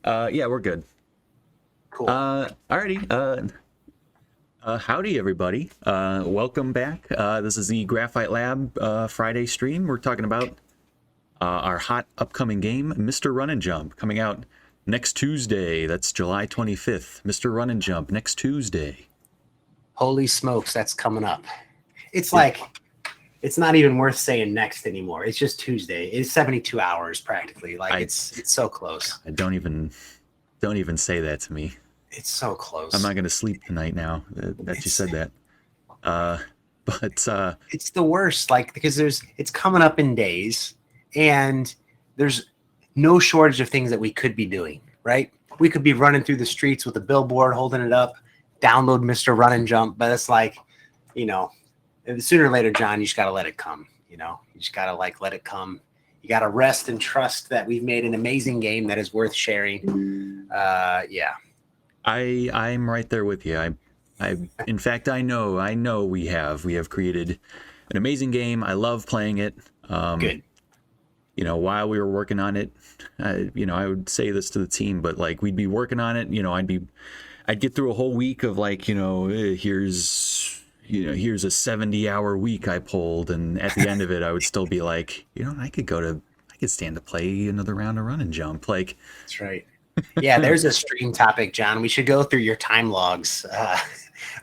Yeah, we're good. Cool. Alrighty. Howdy, everybody. Welcome back. This is the Graphite Lab Friday stream. We're talking about our hot upcoming game, Mr. Run and Jump, coming out next Tuesday. That's July 25th. Mr. Run and Jump next Tuesday. Holy smokes, that's coming up. It's Yeah. like, it's not even worth saying next anymore. It's just Tuesday. It's 72 hours practically. Like it's so close. I don't even say that to me. It's so close. I'm not gonna sleep tonight now that you said that. But it's the worst. Like because it's coming up in days, and there's no shortage of things that we could be doing. Right? We could be running through the streets with a billboard holding it up. Download Mr. Run and Jump, but it's like, you know, sooner or later, John, you just got to let it come. You just got to let it come. You got to rest and trust that we've made an amazing game that is worth sharing. Yeah. I'm right there with you. In fact, I know we have created an amazing game. I love playing it. Good. While we were working on it, I would say this to the team, but like we'd be working on it. I'd get through a whole week of here's a 70-hour week I pulled, and at the end of it, I would still be like, I could stand to play another round of Run and Jump. Like, that's right. Yeah, there's a stream topic, John. We should go through your time logs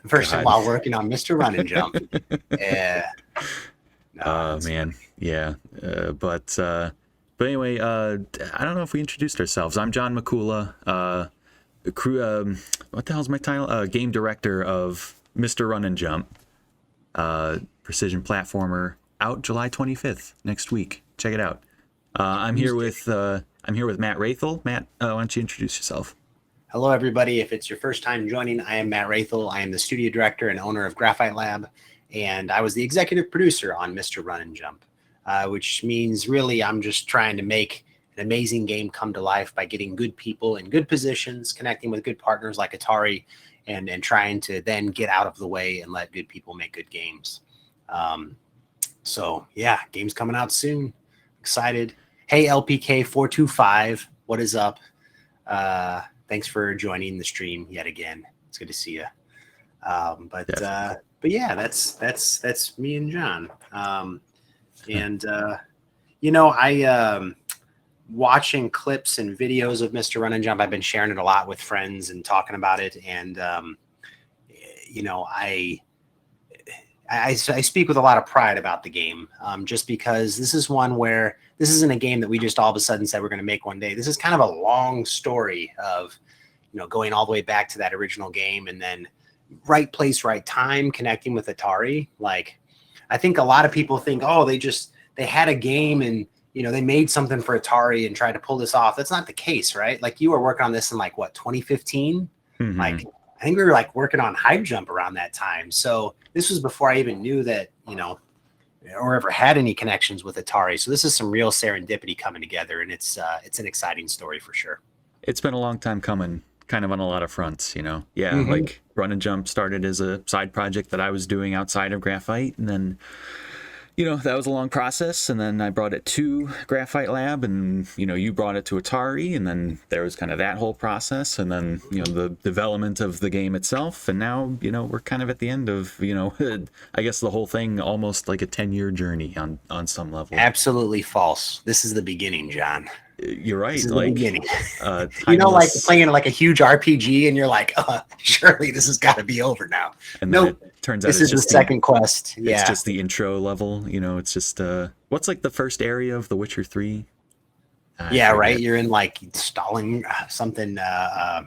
first God. while working on Mr. Run and Jump. Man, yeah. But anyway, I don't know if we introduced ourselves. I'm John Mikula, what the hell's my title? Game director of Mr. Run and Jump, precision platformer, out July 25th next week. Check it out. I'm here with Matt Raithel. Matt, why don't you introduce yourself? Hello, everybody. If it's your first time joining, I am Matt Raithel. I am the studio director and owner of Graphite Lab, and I was the executive producer on Mr. Run and Jump, which means really I'm just trying to make an amazing game come to life by getting good people in good positions, connecting with good partners like Atari, and trying to then get out of the way and let good people make good games. So yeah, game's coming out soon. Excited. Hey, LPK 425, what is up? Thanks for joining the stream yet again. It's good to see you. But yeah, that's me and John. I watching clips and videos of Mr. Run and Jump. I've been sharing it a lot with friends and talking about it. And I speak with a lot of pride about the game, just because this is one where this isn't a game that we just all of a sudden said we're going to make one day. This is kind of a long story of, going all the way back to that original game, and then right place, right time, connecting with Atari. Like, I think a lot of people think, oh, they had a game and, they made something for Atari and tried to pull this off. That's not the case, right? Like, you were working on this in 2015? Mm-hmm. Like, I think we were working on Hype Jump around that time. So this was before I even knew that, or ever had any connections with Atari. So this is some real serendipity coming together, and it's an exciting story for sure. It's been a long time coming, kind of on a lot of fronts, Yeah, Mm-hmm. Like Run and Jump started as a side project that I was doing outside of Graphite, and then that was a long process, and then I brought it to Graphite Lab, and you brought it to Atari, and then there was kind of that whole process, and then the development of the game itself, and now we're kind of at the end of I guess the whole thing, almost like a 10-year journey on some level. Absolutely false. This is the beginning, John. You're right. This is like the beginning. Timeless... playing like a huge RPG, and you're like, surely this has got to be over now. And nope. It turns out this is just the second quest. Yeah, it's just the intro level. It's just what's like the first area of The Witcher 3? Yeah, right. You're in stalling something. I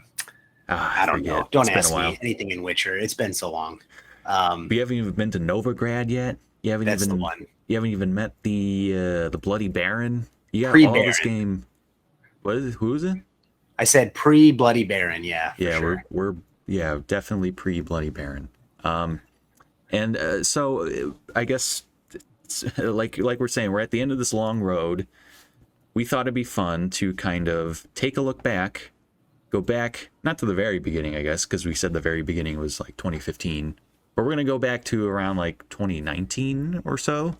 don't know. Don't ask me anything in Witcher. It's been so long. But you haven't even been to Novigrad yet. That's the one. You haven't even met the Bloody Baron. You got all this game. Who is it? I said pre-Bloody Baron. Yeah. Yeah, sure. we're definitely pre-Bloody Baron. So I guess like we're saying, we're at the end of this long road. We thought it'd be fun to kind of take a look back, go back, not to the very beginning, I guess, because we said the very beginning was 2015, but we're gonna go back to around 2019 or so,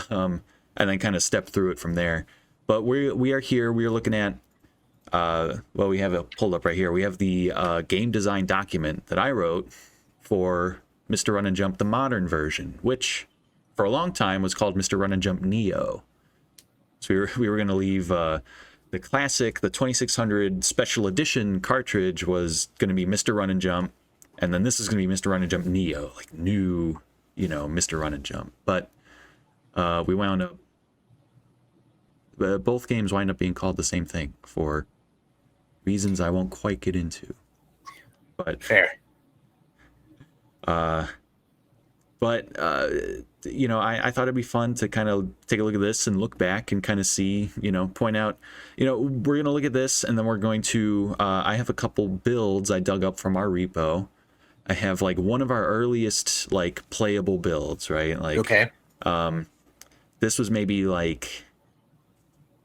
and then kind of step through it from there. But we are here. We are looking at well, we have it pulled up right here. We have the game design document that I wrote for Mr. Run and Jump, the modern version, which for a long time was called Mr. Run and Jump Neo. So we were going to leave the classic, the 2600 special edition cartridge was going to be Mr. Run and Jump, and then this is going to be Mr. Run and Jump Neo, like new, Mr. Run and Jump. But we wound up, both games wind up being called the same thing for reasons I won't quite get into. But Fair. I thought it'd be fun to kind of take a look at this and look back and kind of see, point out, we're going to look at this and then we're going to, I have a couple builds I dug up from our repo. I have like one of our earliest like playable builds, right? Like, Okay. This was maybe like,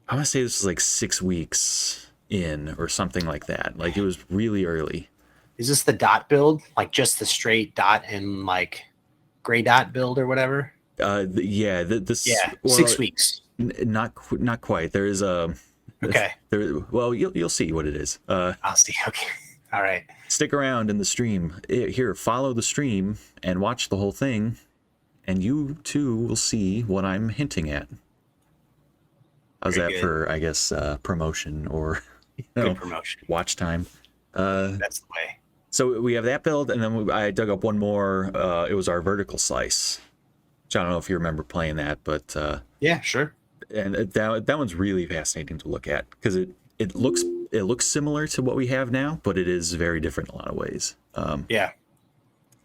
I want to say this was like 6 weeks in or something like that. Like it was really early. Is this the dot build? Like just the straight dot and like gray dot build or whatever? This. Yeah, Well, 6 weeks. Not quite. There is a. Okay. Well, you'll see what it is. I'll see. Okay. All right. Stick around in the stream. Here, follow the stream and watch the whole thing, and you too will see what I'm hinting at. How's Very that good. for, I guess, promotion or Good promotion. watch time? That's the way. So we have that build, and then I dug up one more. It was our vertical slice. Which I don't know if you remember playing that, but Yeah, sure. and that one's really fascinating to look at because it looks similar to what we have now, but it is very different in a lot of ways. Yeah.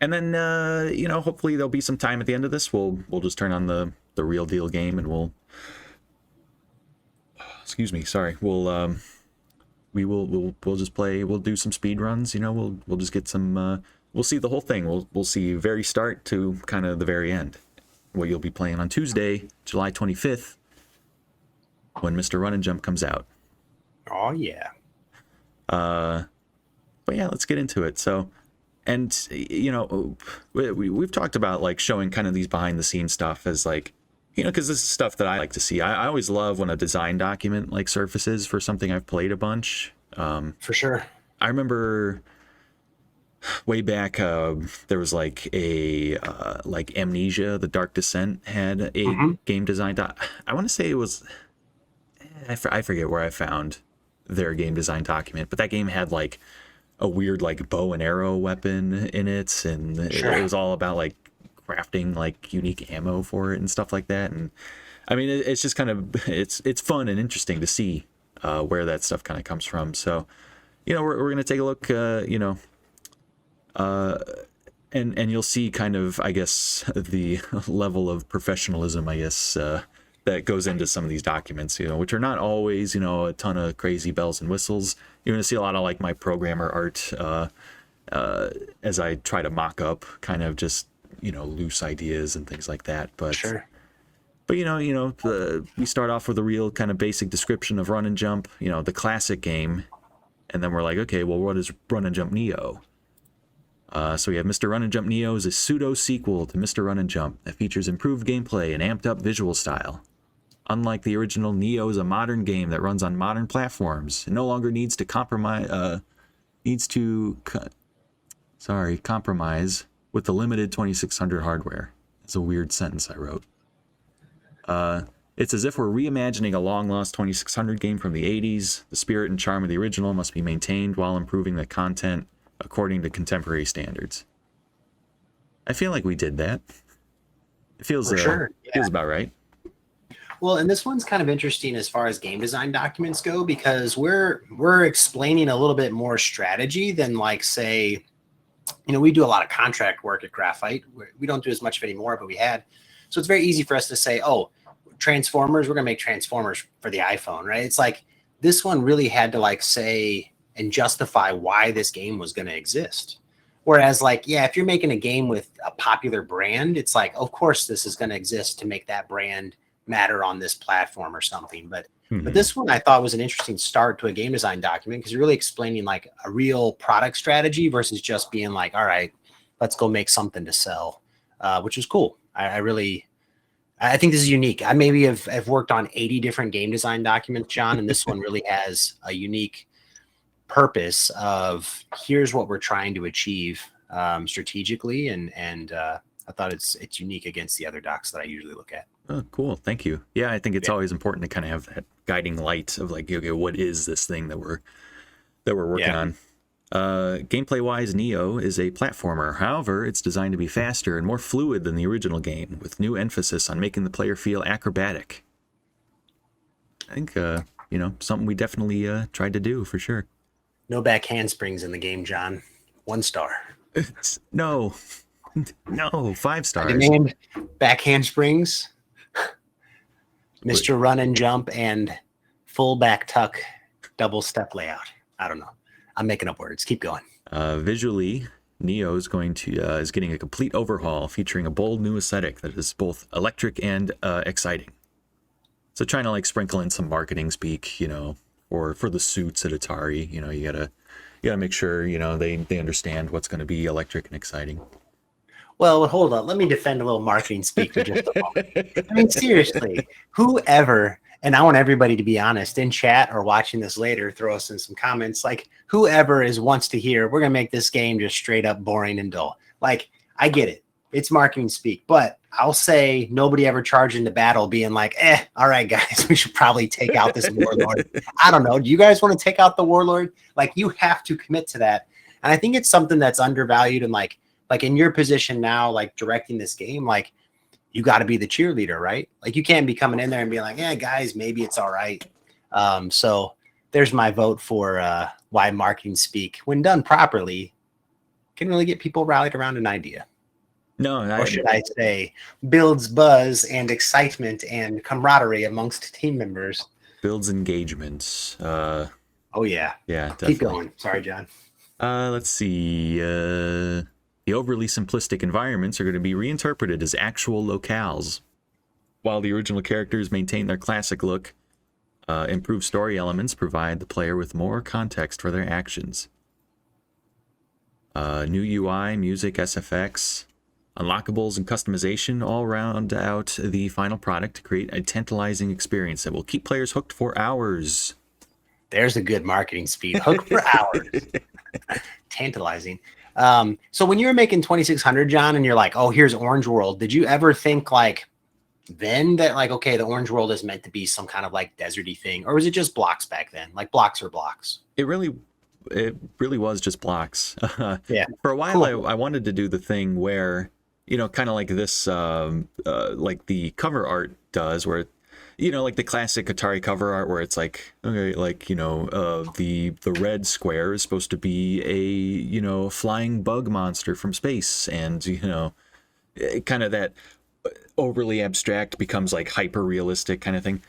And then hopefully there'll be some time at the end of this. We'll just turn on the real deal game and we'll. Excuse me, sorry. We'll just play. We'll do some speed runs. We'll just get some. We'll see the whole thing. We'll see very start to kind of the very end. What you'll be playing on Tuesday, July 25th, when Mr. Run and Jump comes out. Oh yeah. But yeah, let's get into it. So, and we've talked about like showing kind of these behind the scenes stuff as like, because this is stuff that I like to see. I always love when a design document like surfaces for something I've played a bunch. For sure. I remember way back there was like a like Amnesia, the Dark Descent had a game design I want to say it was I forget where I found their game design document, but that game had like a weird like bow and arrow weapon in it, and Sure. it was all about like crafting like unique ammo for it and stuff like that. And I mean it's just kind of it's fun and interesting to see where that stuff kind of comes from. So we're gonna take a look and you'll see kind of, I guess, the level of professionalism, I guess, that goes into some of these documents, which are not always, a ton of crazy bells and whistles. You're going to see a lot of like my programmer art as I try to mock up kind of just, loose ideas and things like that. But Sure. But we start off with a real kind of basic description of Run and Jump, the classic game, and then we're like, okay, well, what is Run and Jump Neo? So we have Mr. Run and Jump Neo is a pseudo sequel to Mr. Run and Jump that features improved gameplay and amped up visual style. Unlike the original, Neo is a modern game that runs on modern platforms and no longer needs to compromise with the limited 2600 hardware. It's a weird sentence I wrote. It's as if we're reimagining a long-lost 2600 game from the 80s. The spirit and charm of the original must be maintained while improving the content according to contemporary standards. I feel like we did that. It feels For sure. feels about right. Well, and this one's kind of interesting as far as game design documents go, because we're explaining a little bit more strategy than like, say, we do a lot of contract work at Graphite. We don't do as much of it anymore, but we had. So it's very easy for us to say, oh, Transformers, we're going to make Transformers for the iPhone, right? It's like this one really had to like say and justify why this game was going to exist. Whereas like, yeah, if you're making a game with a popular brand, it's like, of course, this is going to exist to make that brand matter on this platform or something. But this one I thought was an interesting start to a game design document because you're really explaining like a real product strategy versus just being like, all right, let's go make something to sell, which was cool. I think this is unique. I maybe have worked on 80 different game design documents, John, and this one really has a unique purpose of here's what we're trying to achieve strategically, and I thought it's unique against the other docs that I usually look at. Oh, cool. Thank you. Yeah, I think it's Yeah. always important to kind of have that guiding light of like, okay, what is this thing that we're working Yeah. on? Gameplay-wise, Neo is a platformer. However, it's designed to be faster and more fluid than the original game, with new emphasis on making the player feel acrobatic. I think, something we definitely tried to do for sure. No back handsprings in the game, John. 1 star. No, 5 I stars. demand back handsprings, Mr. Run and Jump, and full back tuck double step layout. I don't know. I'm making up words. Keep going. Visually, Neo is is getting a complete overhaul, featuring a bold new aesthetic that is both electric and exciting. So trying to like sprinkle in some marketing speak, or for the suits at Atari, you gotta make sure they understand what's going to be electric and exciting. Well, hold on. Let me defend a little marketing speak for just a moment. I mean, seriously, whoever, and I want everybody to be honest in chat or watching this later, throw us in some comments. Like, whoever wants to hear, we're going to make this game just straight up boring and dull. Like, I get it. It's marketing speak, but I'll say nobody ever charged into battle being like, all right, guys, we should probably take out this warlord. I don't know. Do you guys want to take out the warlord? Like, you have to commit to that. And I think it's something that's undervalued, and like in your position now, like directing this game, like you got to be the cheerleader, right? Like you can't be coming in there and being like, yeah, guys, maybe it's all right. So there's my vote for why marketing speak, when done properly, can really get people rallied around an idea. No, or should I say, builds buzz and excitement and camaraderie amongst team members. Builds engagement. Oh yeah. Yeah, definitely. Keep going. Sorry, John. Let's see. The overly simplistic environments are going to be reinterpreted as actual locales. While the original characters maintain their classic look, improved story elements provide the player with more context for their actions. New UI, music, SFX, unlockables, and customization all round out the final product to create a tantalizing experience that will keep players hooked for hours. There's a good marketing speed. Hooked for hours. Tantalizing. So when you were making 2600, John, and you're like, oh, here's Orange World, did you ever think like then that like, okay, the Orange World is meant to be some kind of like deserty thing, or was it just blocks back then? Like blocks are blocks. It really was just blocks. Yeah. For a while, cool. I wanted to do the thing where, kind of like this, like the cover art does, where like the classic Atari cover art where it's like, okay, like, the red square is supposed to be a, flying bug monster from space. And, kind of that overly abstract becomes like hyper realistic kind of thing.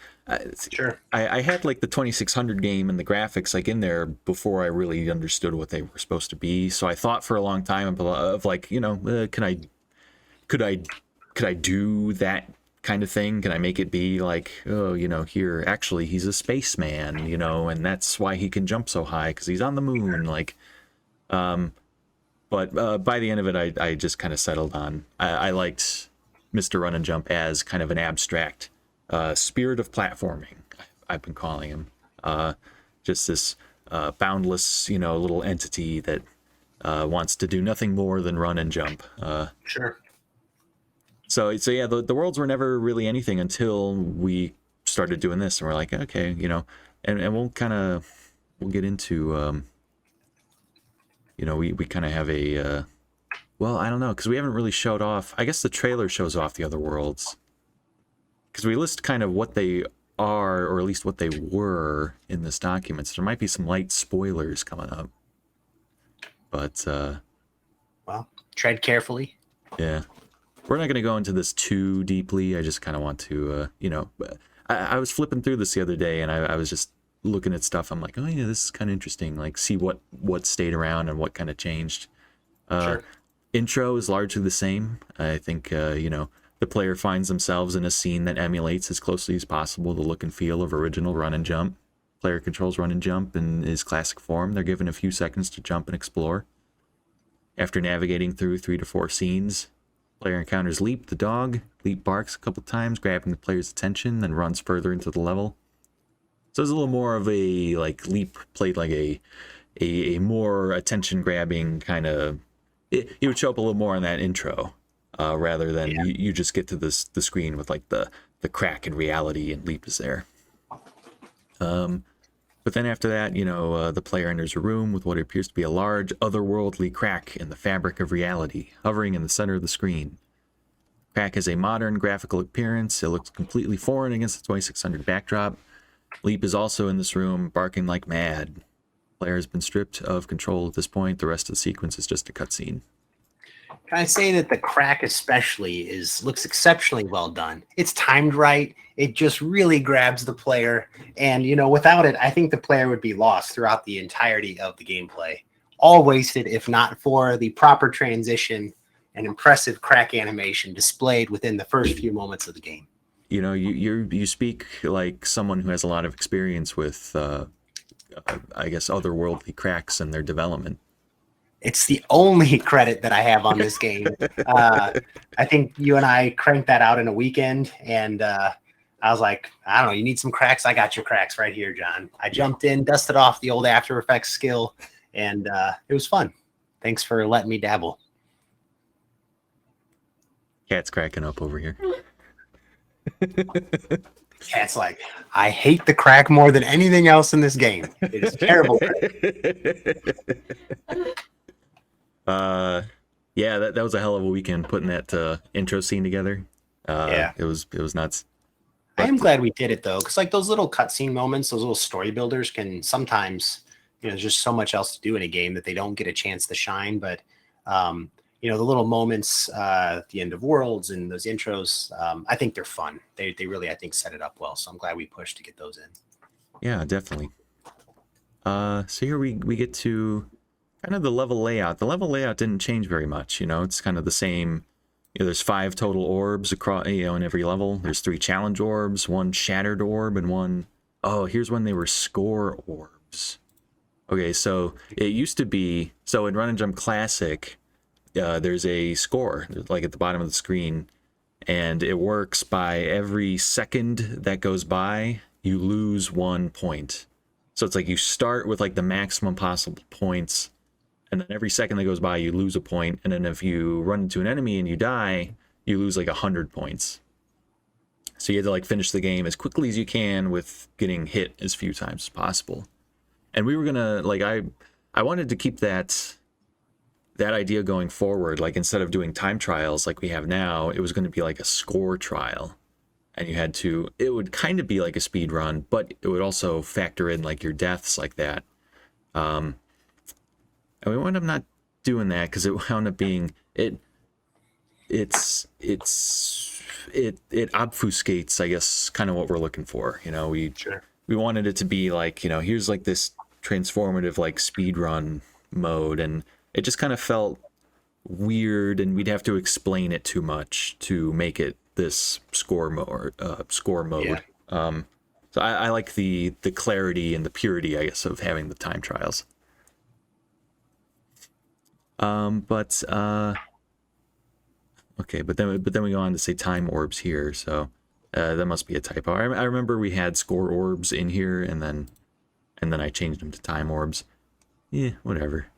Sure. I had like the 2600 game and the graphics like in there before I really understood what they were supposed to be. So I thought for a long time of like, could I do that kind of thing? Can I make it be like, oh, here actually he's a spaceman, and that's why he can jump so high because he's on the moon, like. But by the end of it, I just kind of settled on. I liked Mr. Run and Jump as kind of an abstract spirit of platforming. I've been calling him just this boundless, little entity that wants to do nothing more than run and jump. Sure. So yeah, the worlds were never really anything until we started doing this, and we're like, okay, and we'll get into, we kind of have a, well, I don't know, because we haven't really showed off. I guess the trailer shows off the other worlds, because we list kind of what they are, or at least what they were in this document. So there might be some light spoilers coming up, but well, tread carefully. Yeah. We're not going to go into this too deeply. I just kind of want to, I was flipping through this the other day, and I was just looking at stuff. I'm like, oh yeah, this is kind of interesting. Like, see what stayed around and what kind of changed. Sure. Intro is largely the same. I think, the player finds themselves in a scene that emulates as closely as possible the look and feel of original Run and Jump. Player controls Run and Jump in his classic form. They're given a few seconds to jump and explore. After navigating through 3 to 4 scenes, player encounters Leap, the dog. Leap barks a couple times, grabbing the player's attention, then runs further into the level. So there's a little more of a, like, Leap played like a a more attention grabbing kind of. He would show up a little more in that intro, rather than Yeah. you just get to the screen with like the crack in reality and Leap is there. But then after that, the player enters a room with what appears to be a large otherworldly crack in the fabric of reality, hovering in the center of the screen. Crack has a modern graphical appearance. It looks completely foreign against the 2600 backdrop. Leap is also in this room, barking like mad. Player has been stripped of control at this point. The rest of the sequence is just a cutscene. Can I say that the crack especially looks exceptionally well done? It's timed right. It just really grabs the player. And, without it, I think the player would be lost throughout the entirety of the gameplay. All wasted if not for the proper transition and impressive crack animation displayed within the first few moments of the game. You speak like someone who has a lot of experience with, I guess, otherworldly cracks and their development. It's the only credit that I have on this game. I think you and I cranked that out in a weekend, and I was like, I don't know, you need some cracks? I got your cracks right here, John. I jumped in, dusted off the old After Effects skill, and it was fun. Thanks for letting me dabble. Cat's cracking up over here. Cat's like, I hate the crack more than anything else in this game. It is terrible. Yeah, that was a hell of a weekend putting that intro scene together. Yeah, it was nuts. I am glad we did it though, because like those little cutscene moments, those little story builders can sometimes, there's just so much else to do in a game that they don't get a chance to shine. But the little moments at the end of Worlds and those intros, I think they're fun. They really, I think, set it up well. So I'm glad we pushed to get those in. Yeah, definitely. So here we get to kind of the level layout. The level layout didn't change very much. It's kind of the same. There's 5 total orbs across, in every level. There's 3 challenge orbs, 1 shattered orb, and 1. Oh, here's when they were score orbs. Okay, so it used to be, so in Run and Jump Classic, there's a score like at the bottom of the screen, and it works by every second that goes by, you lose 1 point. So it's like you start with like the maximum possible points, and then every second that goes by, you lose a point. And then if you run into an enemy and you die, you lose like 100 points. So you had to like finish the game as quickly as you can with getting hit as few times as possible. And we were gonna like I wanted to keep that idea going forward. Like instead of doing time trials like we have now, it was going to be like a score trial, and it would kind of be like a speed run, but it would also factor in like your deaths like that. And we wound up not doing that because it wound up being it obfuscates, I guess, kind of what we're looking for. We wanted it to be like, here's like this transformative like speed run mode, and it just kind of felt weird, and we'd have to explain it too much to make it this score mode. Yeah. So I like the clarity and the purity, I guess, of having the time trials. Okay, but then we go on to say time orbs here, so that must be a typo. I remember we had score orbs in here, and then I changed them to time orbs. Yeah, whatever.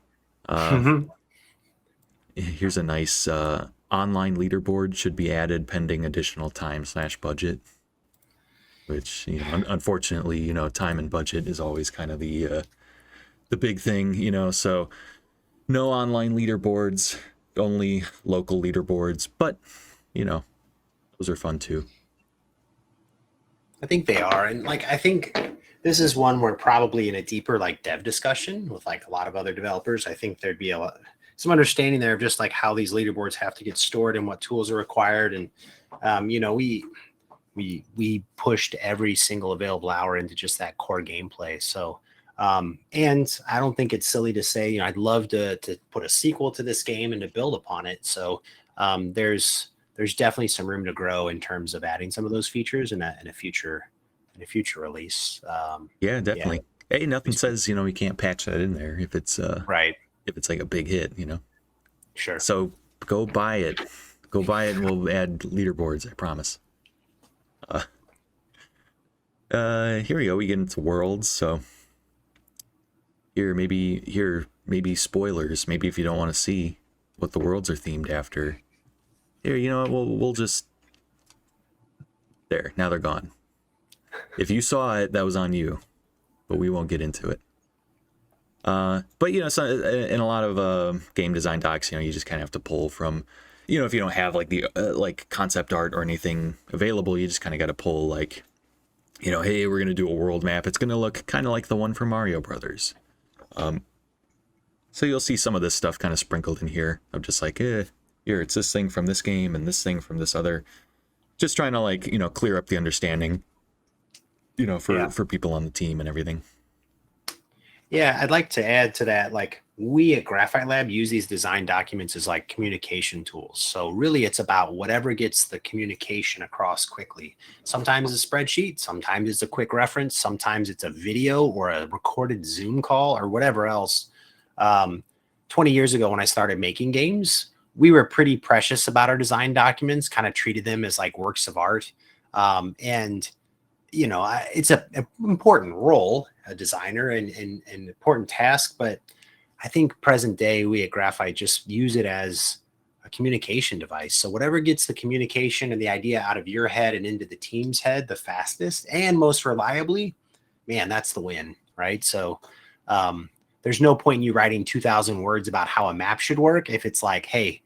Here's a nice online leaderboard should be added pending additional time/budget. Which, unfortunately, time and budget is always kind of the big thing, so no online leaderboards, only local leaderboards, but those are fun too. I think they are, and like I think this is one where probably in a deeper like dev discussion with like a lot of other developers, I think there'd be some understanding there of just like how these leaderboards have to get stored and what tools are required. And we pushed every single available hour into just that core gameplay. So and I don't think it's silly to say, I'd love to put a sequel to this game and to build upon it. So there's definitely some room to grow in terms of adding some of those features in a future release. Yeah, definitely. Yeah. Hey, nothing says we can't patch that in there if it's right. If it's like a big hit, Sure. So go buy it, and we'll add leaderboards. I promise. Here we go. We get into worlds. So maybe spoilers. Maybe if you don't want to see what the worlds are themed after, here, you know what, we'll just there. Now they're gone. If you saw it, that was on you, but we won't get into it. But you know, so in a lot of game design docs, you know, you just kind of have to pull from, you know, if you don't have like the like concept art or anything available, you just kind of got to pull like, you know, hey, we're gonna do a world map. It's gonna look kind of like the one from Mario Brothers. So you'll see some of this stuff kind of sprinkled in here. I'm just like, here, it's this thing from this game and this thing from this other. Just trying to like, you know, clear up the understanding, you know, for people on the team and everything. Yeah, I'd like to add to that, like we at Graphite Lab use these design documents as like communication tools. So really it's about whatever gets the communication across quickly. Sometimes it's a spreadsheet, sometimes it's a quick reference, sometimes it's a video or a recorded Zoom call or whatever else. 20 years ago when I started making games, we were pretty precious about our design documents, kind of treated them as like works of art. And you know, it's an important role, a designer, and an important task. But I think present day, we at Graphite just use it as a communication device. So whatever gets the communication and the idea out of your head and into the team's head the fastest and most reliably, man, that's the win, right? So there's no point in you writing 2,000 words about how a map should work if it's like, hey,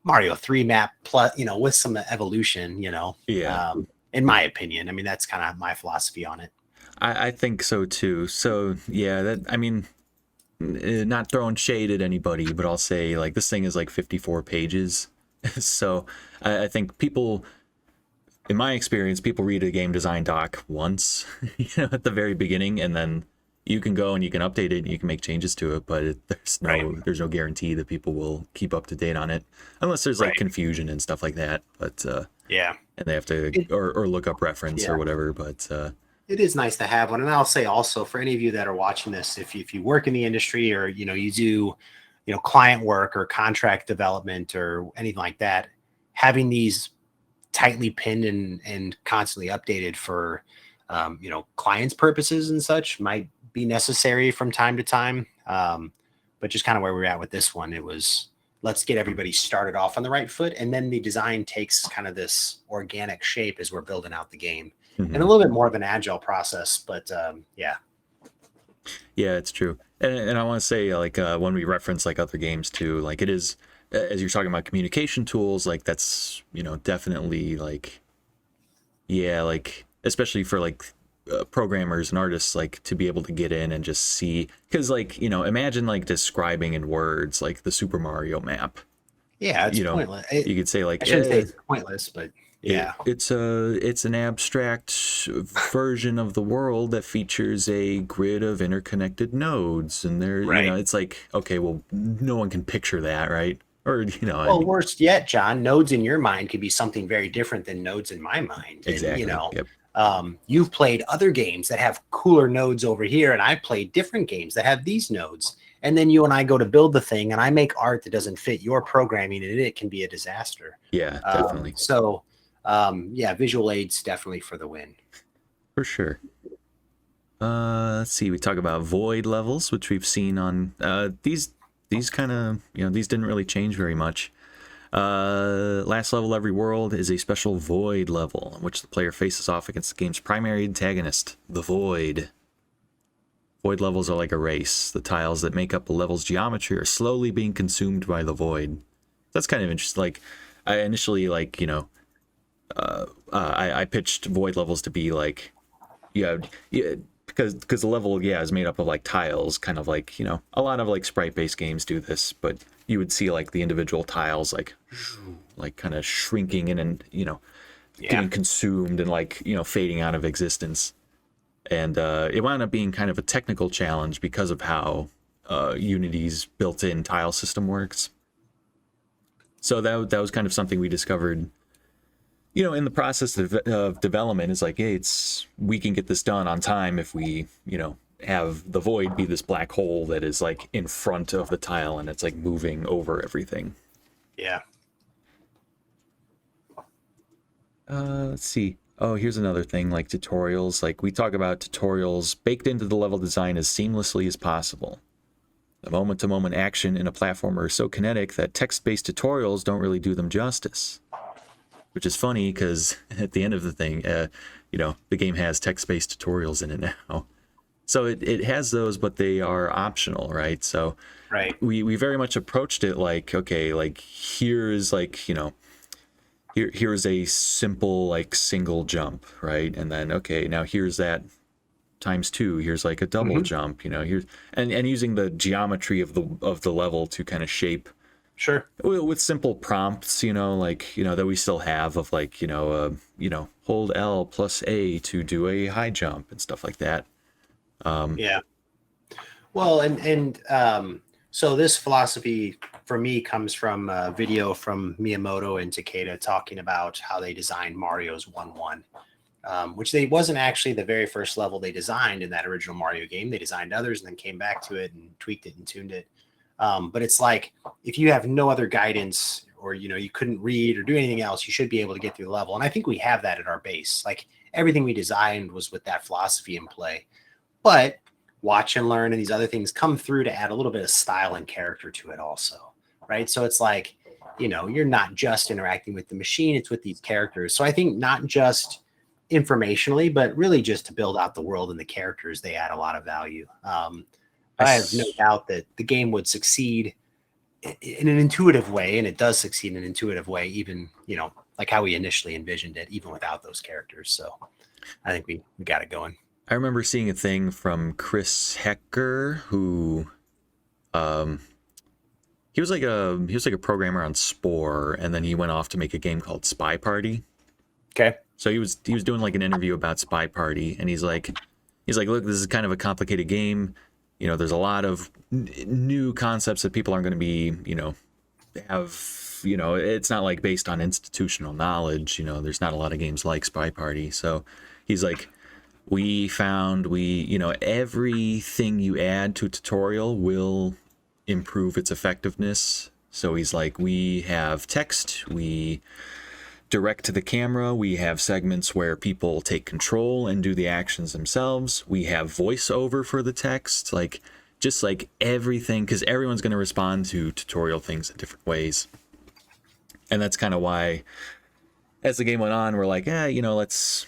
Mario 3 map plus, you know, with some evolution, you know. Yeah. In my opinion. I mean, that's kind of my philosophy on it. I think so too. So yeah, that, I mean, not throwing shade at anybody, but I'll say like this thing is like 54 pages. So I think people, in my experience, people read a game design doc once, you know, at the very beginning, and then you can go and you can update it and you can make changes to it, but there's no guarantee that people will keep up to date on it unless there's like confusion and stuff like that. But and they have to or look up reference or whatever. But it is nice to have one. And I'll say also for any of you that are watching this, if you work in the industry or, you know, you do, you know, client work or contract development or anything like that, having these tightly pinned and constantly updated for, you know, clients' purposes and such might be necessary from time to time. But just kind of where we're at with this one, it was, let's get everybody started off on the right foot. And then the design takes kind of this organic shape as we're building out the game. And a little bit more of an agile process, but yeah, it's true. And I want to say, like, when we reference like other games too, like it is, as you're talking about communication tools, like that's, you know, definitely like, like especially for like programmers and artists, like to be able to get in and just see, because like, you know, imagine like describing in words like the Super Mario map. Yeah, it's, you know, pointless. You could say like, I shouldn't say it's pointless, but yeah, it's an abstract version of the world that features a grid of interconnected nodes, and there, you know, it's like, okay, well, no one can picture that, right? Or, you know, well, worse yet, John, nodes in your mind could be something very different than nodes in my mind. Exactly. And, you know, you've played other games that have cooler nodes over here, and I've played different games that have these nodes. And then you and I go to build the thing, and I make art that doesn't fit your programming, and it can be a disaster. Yeah, definitely. So, yeah, visual aids definitely for the win. For sure. Let's see. We talk about void levels, which we've seen on these kind of, you know, these didn't really change very much. Last level every world is a special void level in which the player faces off against the game's primary antagonist, the void. Void levels are like a race. The tiles that make up a level's geometry are slowly being consumed by the void. That's kind of interesting. Like, I initially, like, you know, I pitched void levels to be like, because the level, is made up of like tiles, kind of like, you know, a lot of like sprite-based games do this, but you would see like the individual tiles like kind of shrinking in and, you know, getting consumed and like, you know, fading out of existence. And it wound up being kind of a technical challenge because of how Unity's built-in tile system works. So that was kind of something we discovered, you know, in the process of development. Is like, hey, we can get this done on time if we, you know, have the void be this black hole that is like in front of the tile and it's like moving over everything. Yeah. Let's see. Oh, here's another thing, like tutorials. Like we talk about tutorials baked into the level design as seamlessly as possible. The moment-to-moment action in a platformer is so kinetic that text-based tutorials don't really do them justice. Which is funny because at the end of the thing, the game has text-based tutorials in it now. So it has those, but they are optional, right? So Right. we very much approached it like, okay, like here's like, here's a simple like single jump, right? And then, okay, now here's that times two. Here's like a double jump, here's and using the geometry of the level to kind of shape Sure. with simple prompts, that we still have of like, hold L plus A to do a high jump and stuff like that. Yeah. Well, so this philosophy for me comes from a video from Miyamoto and Takeda talking about how they designed Mario's 1-1, which wasn't actually the very first level they designed in that original Mario game. They designed others and then came back to it and tweaked it and tuned it. But it's like, if you have no other guidance or, you couldn't read or do anything else, you should be able to get through the level. And I think we have that at our base. Like everything we designed was with that philosophy in play. But watch and learn and these other things come through to add a little bit of style and character to it also, right? So it's like, you're not just interacting with the machine, it's with these characters. So I think not just informationally, but really just to build out the world and the characters, they add a lot of value. I have no doubt that the game would succeed in an intuitive way, and it does succeed in an intuitive way, even, like how we initially envisioned it, even without those characters. So I think we got it going. I remember seeing a thing from Chris Hecker, who he was like a programmer on Spore, and then he went off to make a game called Spy Party. Okay. So he was doing like an interview about Spy Party, and he's like, look, this is kind of a complicated game. There's a lot of new concepts that people aren't going to be, it's not like based on institutional knowledge. There's not a lot of games like Spy Party. So he's like, we found everything you add to a tutorial will improve its effectiveness. So he's like, we have text, we direct to the camera, we have segments where people take control and do the actions themselves, we have voiceover for the text, like just like everything, because everyone's going to respond to tutorial things in different ways. And that's kind of why as the game went on, we're like, let's,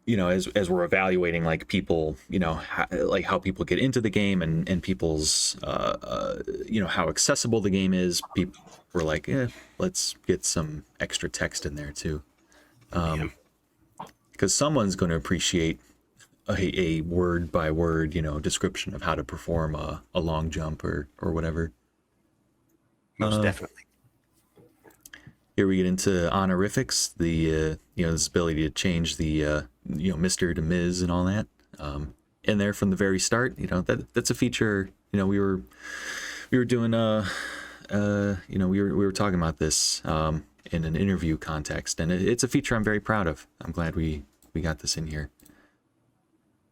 as we're evaluating like people, like how people get into the game and people's, how accessible the game is, people were like, let's get some extra text in there too. Because someone's going to appreciate a word by word, description of how to perform a long jump or whatever. Most definitely. Here we get into honorifics, the this ability to change the Mr. to Ms. and all that. In there from the very start, that's a feature. We were doing we were talking about this in an interview context, and it's a feature I'm very proud of. I'm glad we got this in here.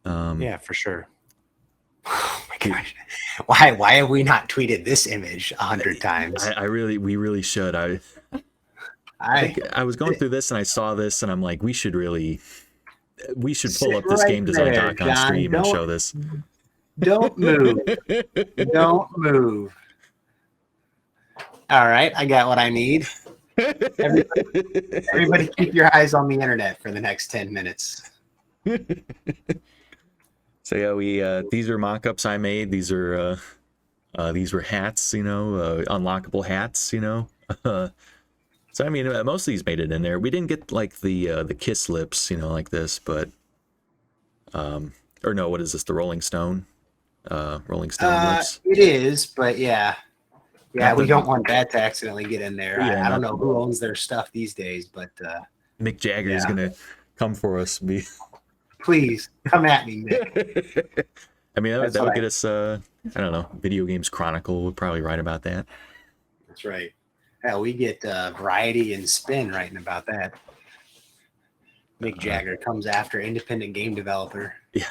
Yeah, for sure. Oh my gosh, why have we not tweeted this image 100 times? We really should. I was going through this and I saw this and I'm like, we should pull up this right game design there, doc on John. stream and show this. Don't move. Don't move. All right, I got what I need. Everybody keep your eyes on the internet for the next 10 minutes. So yeah, these are mock-ups I made. These were hats, unlockable hats, So I mean, most of these made it in there. We didn't get like the kiss lips, like this, but or no, what is this? The Rolling Stone lips. It is, but yeah, we don't want that to accidentally get in there. Yeah, I don't know who owns their stuff these days, but Mick Jagger is gonna come for us. Please come at me, Mick. I mean, that would get us. I don't know. Video Games Chronicle would probably write about that. That's right. Hell, we get Variety and Spin writing about that. Mick Jagger comes after independent game developer. Yeah.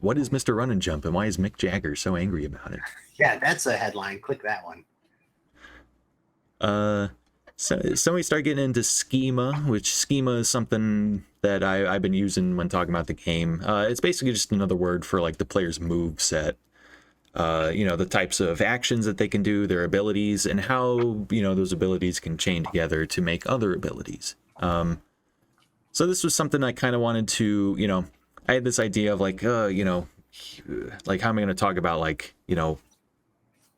What is Mr. Run and Jump, and why is Mick Jagger so angry about it? Yeah, that's a headline. Click that one. So we start getting into schema, which schema is something that I've been using when talking about the game. It's basically just another word for like the player's move set. The types of actions that they can do, their abilities, and how, those abilities can chain together to make other abilities. So this was something I kind of wanted to, I had this idea of like, like how am I going to talk about like,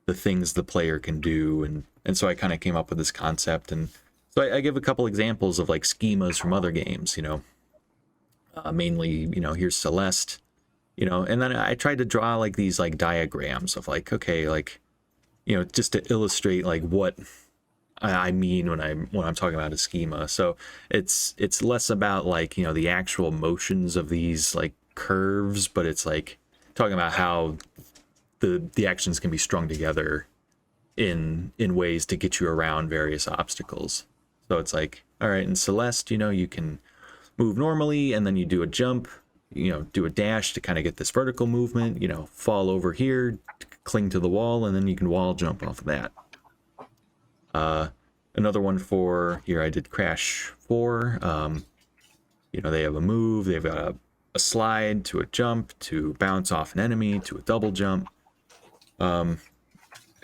the things the player can do, and so I kind of came up with this concept, and so I give a couple examples of like schemas from other games, mainly, here's Celeste, and then I tried to draw like these like diagrams of like, okay, like, just to illustrate like what I mean when I'm talking about a schema. So it's less about like, the actual motions of these like curves, but it's like talking about how the actions can be strung together in ways to get you around various obstacles. So it's like, all right, in Celeste, you can move normally, and then you do a jump, do a dash to kind of get this vertical movement, fall over here, cling to the wall, and then you can wall jump off of that. Another one for here, I did Crash 4. They have a move, they've got a slide to a jump to bounce off an enemy to a double jump. And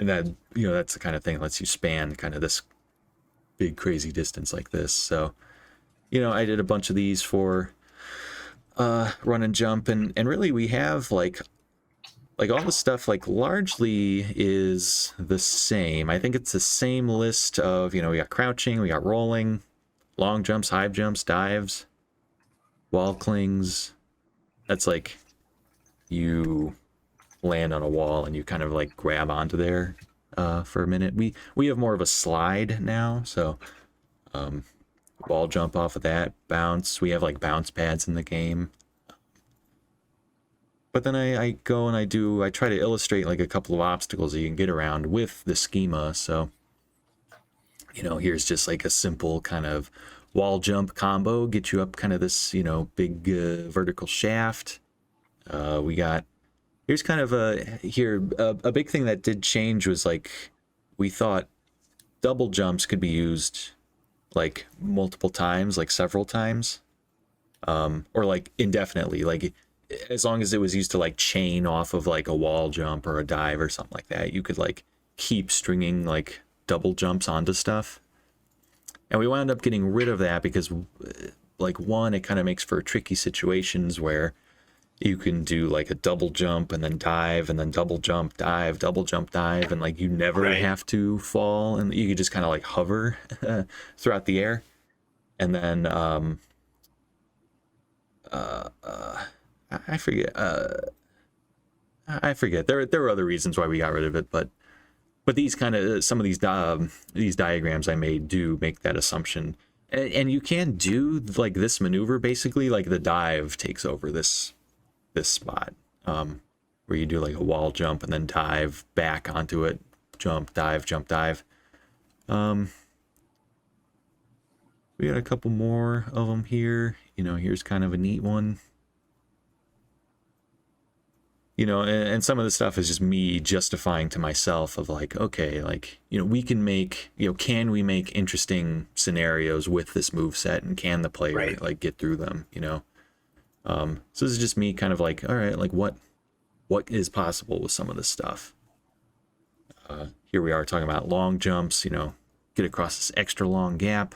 that, that's the kind of thing that lets you span kind of this big crazy distance like this. So, I did a bunch of these for run and jump, and really we have like all the stuff like largely is the same. I think it's the same list of, we got crouching, we got rolling, long jumps, high jumps, dives, wall clings. That's like you land on a wall and you kind of like grab onto there for a minute. We have more of a slide now, so wall jump off of that, bounce. We have like bounce pads in the game. But then I go and I try to illustrate like a couple of obstacles that you can get around with the schema. So, here's just like a simple kind of wall jump combo, get you up kind of this, big vertical shaft. Here's kind of a big thing that did change was like, we thought double jumps could be used like multiple times, like several times, or like indefinitely, like as long as it was used to like chain off of like a wall jump or a dive or something like that, you could like keep stringing like double jumps onto stuff. And we wound up getting rid of that because like one, it kind of makes for tricky situations where you can do like a double jump and then dive and then double jump, dive, double jump, dive, and like you never have to fall, and you could just kind of like hover throughout the air. And then I forget. I forget. There were other reasons why we got rid of it, but these kind of some of these diagrams I made do make that assumption, and you can do like this maneuver basically. Like the dive takes over this spot, where you do like a wall jump and then dive back onto it, jump, dive, jump, dive. We got a couple more of them here. Here's kind of a neat one. And some of the stuff is just me justifying to myself of like, okay, like, we can make, can we make interesting scenarios with this move set, and can the player like get through them, so this is just me kind of like, all right, like what is possible with some of this stuff. Here we are talking about long jumps, get across this extra long gap,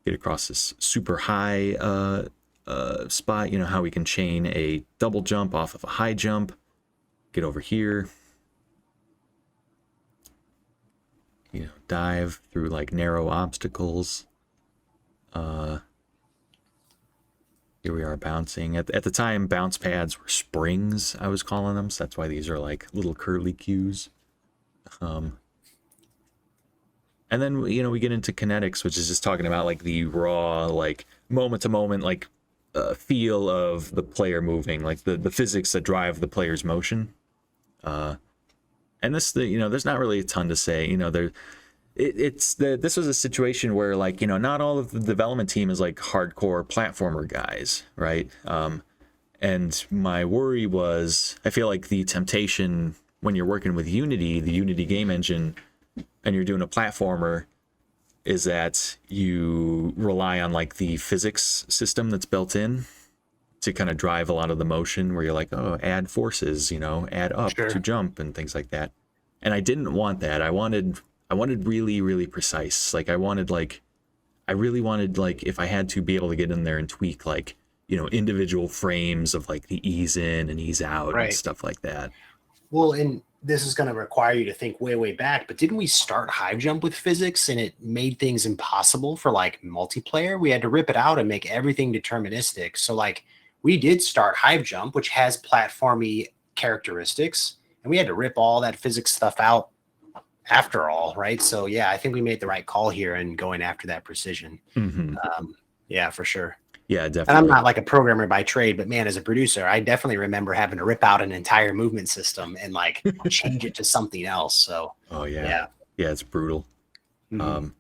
get across this super high spot, how we can chain a double jump off of a high jump, get over here, dive through like narrow obstacles. Here we are bouncing. At the time, bounce pads were springs, I was calling them, so that's why these are like little curly cues. And then, we get into kinetics, which is just talking about like the raw, like moment to moment, like feel of the player moving, like the physics that drive the player's motion. And this, there's not really a ton to say. This was a situation where like, not all of the development team is like hardcore platformer guys, right? And my worry was, I feel like the temptation when you're working with Unity, the Unity game engine, and you're doing a platformer, is that you rely on like the physics system that's built in to kind of drive a lot of the motion, where you're like, oh, add forces, add up to Sure. jump and things like that. And I didn't want that. I wanted really, really precise. Like I really wanted, like, if I had to be able to get in there and tweak, like, individual frames of like the ease in and ease out and Right. stuff like that. Well, and this is going to require you to think way, way back, but didn't we start Hive Jump with physics and it made things impossible for like multiplayer? We had to rip it out and make everything deterministic. So, like, we did start Hive Jump, which has platformy characteristics, and we had to rip all that physics stuff out after all, right? So, yeah, I think we made the right call here and going after that precision. Hmm. Yeah, for sure. Yeah, And I'm definitely. not like a programmer by trade, but man, as a producer, I definitely remember having to rip out an entire movement system and like change it to something else. So Oh yeah, yeah. yeah, it's brutal. Hmm. Um,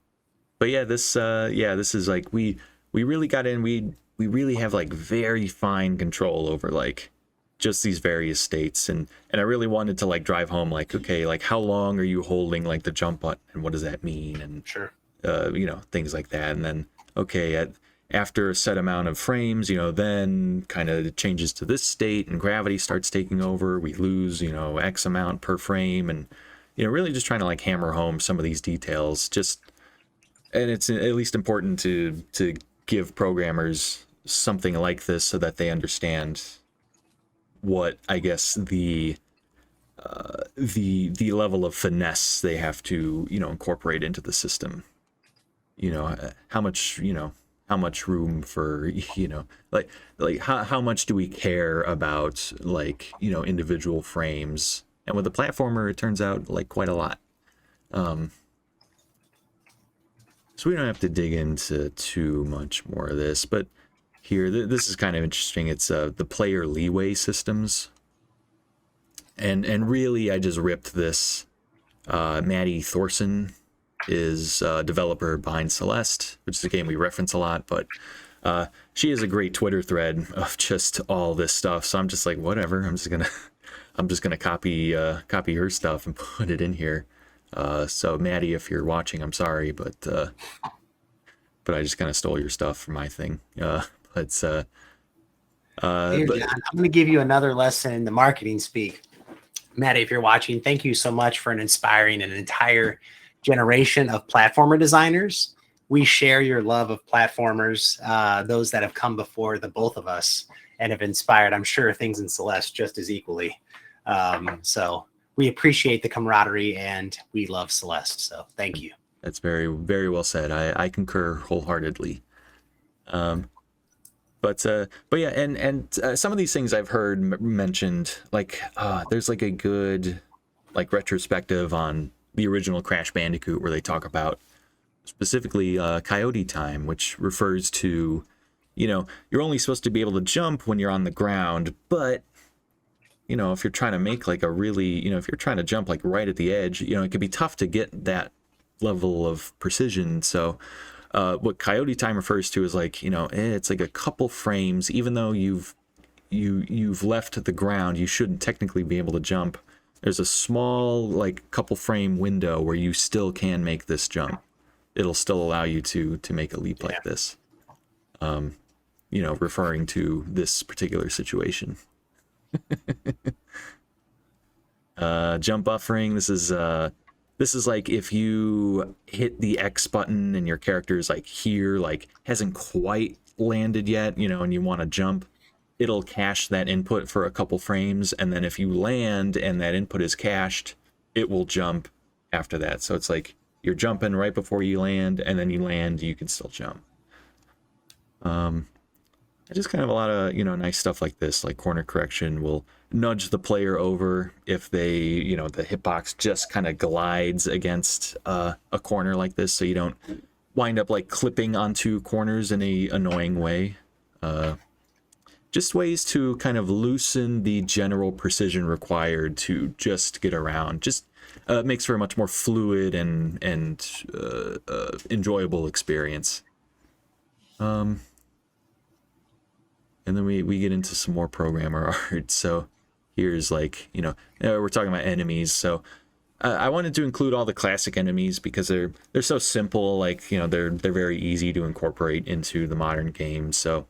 but yeah, this is like we really got in. We really have like very fine control over like just these various states, and I really wanted to like drive home like, okay, like how long are you holding like the jump button and what does that mean, and Sure. things like that. And then, okay, after a set amount of frames, then kind of changes to this state and gravity starts taking over. We lose, X amount per frame. And, really just trying to like hammer home some of these details. And it's at least important to give programmers something like this so that they understand what, I guess, the level of finesse they have to, incorporate into the system. How much room for, like how much do we care about, like, individual frames. And with the platformer, it turns out like quite a lot. So we don't have to dig into too much more of this, but here, this is kind of interesting. It's the player leeway systems. And really, I just ripped this. Maddie Thorson is a developer behind Celeste, which is a game we reference a lot, but she has a great Twitter thread of just all this stuff. So I'm just like, whatever. I'm just gonna copy her stuff and put it in here. So Maddie, if you're watching, I'm sorry, but I just kind of stole your stuff for my thing. But Here, but John, I'm going to give you another lesson in the marketing speak. Maddie, if you're watching, thank you so much for inspiring an entire generation of platformer designers. We share your love of platformers, those that have come before the both of us and have inspired, I'm sure, things in Celeste just as equally. So we appreciate the camaraderie and we love Celeste. So thank you. that's very, very well said. I concur wholeheartedly. But yeah, and some of these things I've heard mentioned, like there's like a good like retrospective on the original Crash Bandicoot where they talk about specifically coyote time, which refers to, you're only supposed to be able to jump when you're on the ground, but if you're trying to make like a really, if you're trying to jump like right at the edge, it can be tough to get that level of precision. So what coyote time refers to is like, it's like a couple frames, even though you've left the ground, you shouldn't technically be able to jump. There's a small like couple frame window where you still can make this jump. It'll still allow you to make a leap Yeah. like this. Referring to this particular situation. Jump buffering. This is like if you hit the X button and your character is like here, like hasn't quite landed yet, and you want to jump, it'll cache that input for a couple frames, and then if you land and that input is cached, it will jump after that. So it's like you're jumping right before you land, and then you land, you can still jump. Just kind of a lot of, nice stuff like this, like corner correction will nudge the player over if they, the hitbox just kind of glides against a corner like this, so you don't wind up like clipping onto corners in a annoying way. Just ways to kind of loosen the general precision required to just get around. Just makes for a much more fluid and enjoyable experience. And then we get into some more programmer art. So here's like, we're talking about enemies. So I wanted to include all the classic enemies because they're so simple. Like, you know, they're very easy to incorporate into the modern game. So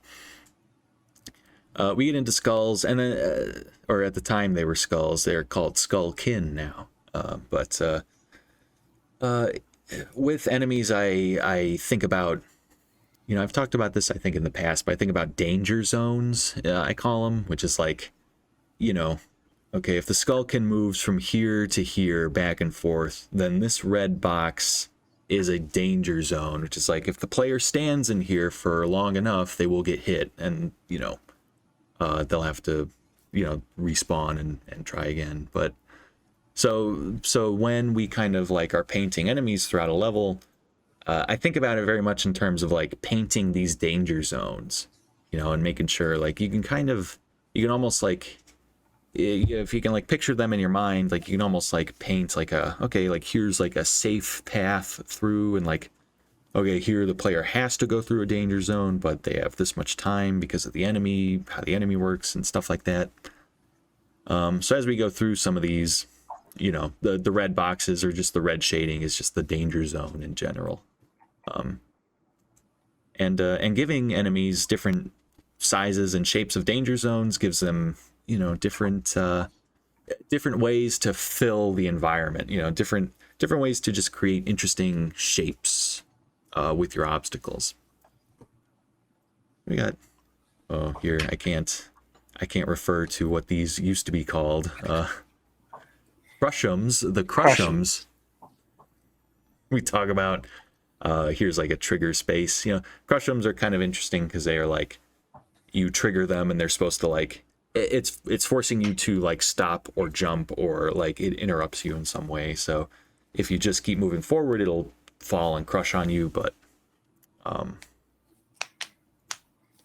we get into skulls, and then, or at the time they were skulls. They're called Skullkin now. But with enemies, I think about, you know, I've talked about this I think in the past, but I think about danger zones. I call them, which is like, you know, okay, if the Skullkin moves from here to here, back and forth, then this red box is a danger zone, which is like if the player stands in here for long enough, they will get hit, and you know, they'll have to, you know, respawn and try again. But so when we kind of like are painting enemies throughout a level, I think about it very much in terms of like painting these danger zones, you know, and making sure like you can almost like, if you can like picture them in your mind, like you can almost like paint like okay, like here's like a safe path through, and like, okay, here the player has to go through a danger zone, but they have this much time because of the enemy, how the enemy works and stuff like that. So as we go through some of these, you know, the red boxes, or just the red shading, is just the danger zone in general. And giving enemies different sizes and shapes of danger zones gives them, you know, different ways to fill the environment, you know, different ways to just create interesting shapes with your obstacles. We got, oh, here I can't refer to what these used to be called. Crushums, the Crushums. We talk about, here's like a trigger space. You know, Crushums are kind of interesting because they are like, you trigger them and they're supposed to like, it's forcing you to like stop or jump, or like it interrupts you in some way. So if you just keep moving forward, it'll fall and crush on you. But